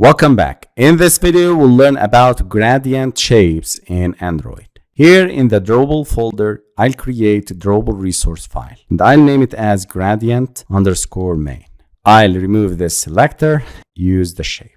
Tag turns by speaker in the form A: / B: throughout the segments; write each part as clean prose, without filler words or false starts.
A: Welcome back. In this video, we'll learn about gradient shapes in Android. Here in the Drawable folder, I'll create a Drawable resource file and I'll name it as gradient_main. I'll remove this selector, use the shape.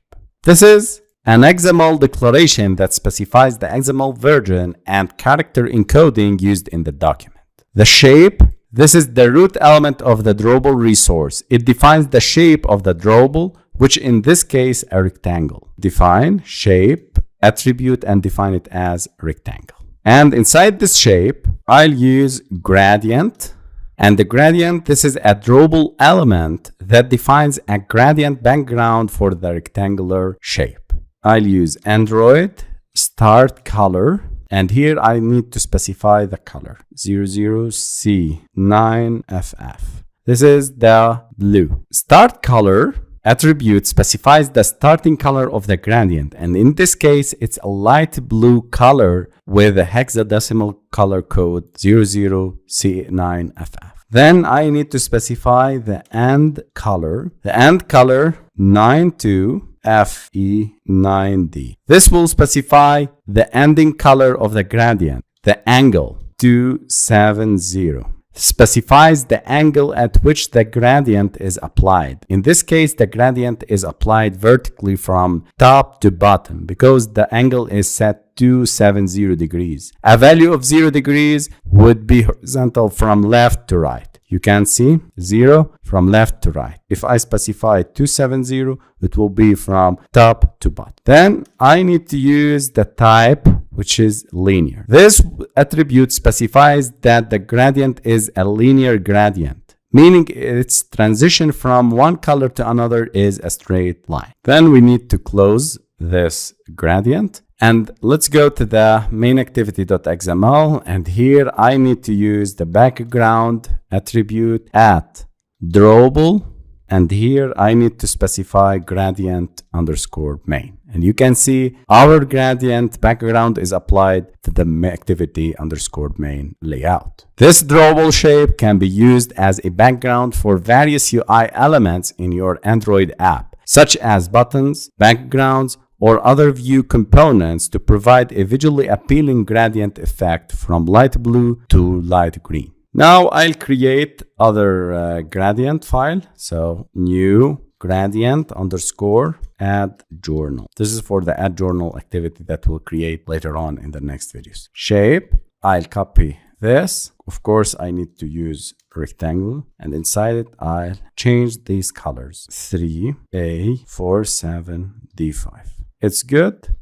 A: This is an XML declaration that specifies the XML version and character encoding used in the document. The shape, this is the root element of the Drawable resource. It defines the shape of the drawable, which in this case a rectangle. Define shape attribute and define it as rectangle. And inside this shape, I'll use gradient. And the gradient, this is a drawable element that defines a gradient background for the rectangular shape. I'll use Android start color. And here I need to specify the color 00C9FF. This is the blue. Start color attribute specifies the starting color of the gradient, and in this case it's a light blue color with a hexadecimal color code 00C9FF. Then I need to specify the end color. The end color 92FE9D. This will specify the ending color of the gradient. The angle 270 specifies the angle at which the gradient is applied. In this case, the gradient is applied vertically from top to bottom because the angle is set to 70 degrees. A value of 0 degrees would be horizontal from left to right. You can see 0 from left to right. If I specify 270, it will be from top to bottom. Then I need to use the type, which is linear. This attribute specifies that the gradient is a linear gradient, meaning its transition from one color to another is a straight line. Then we need to close this gradient. And let's go to the main activity.xml, and here I need to use the background attribute at drawable, and here I need to specify gradient_main. And you can see our gradient background is applied to the activity_main layout. This drawable shape can be used as a background for various UI elements in your Android app, such as buttons, backgrounds, or other view components to provide a visually appealing gradient effect from light blue to light green. Now I'll create other gradient file. So new gradient_add journal. This is for the add journal activity that we'll create later on in the next videos. Shape, I'll copy this. Of course, I need to use rectangle, and inside it I'll change these colors 3A47D5. It's good.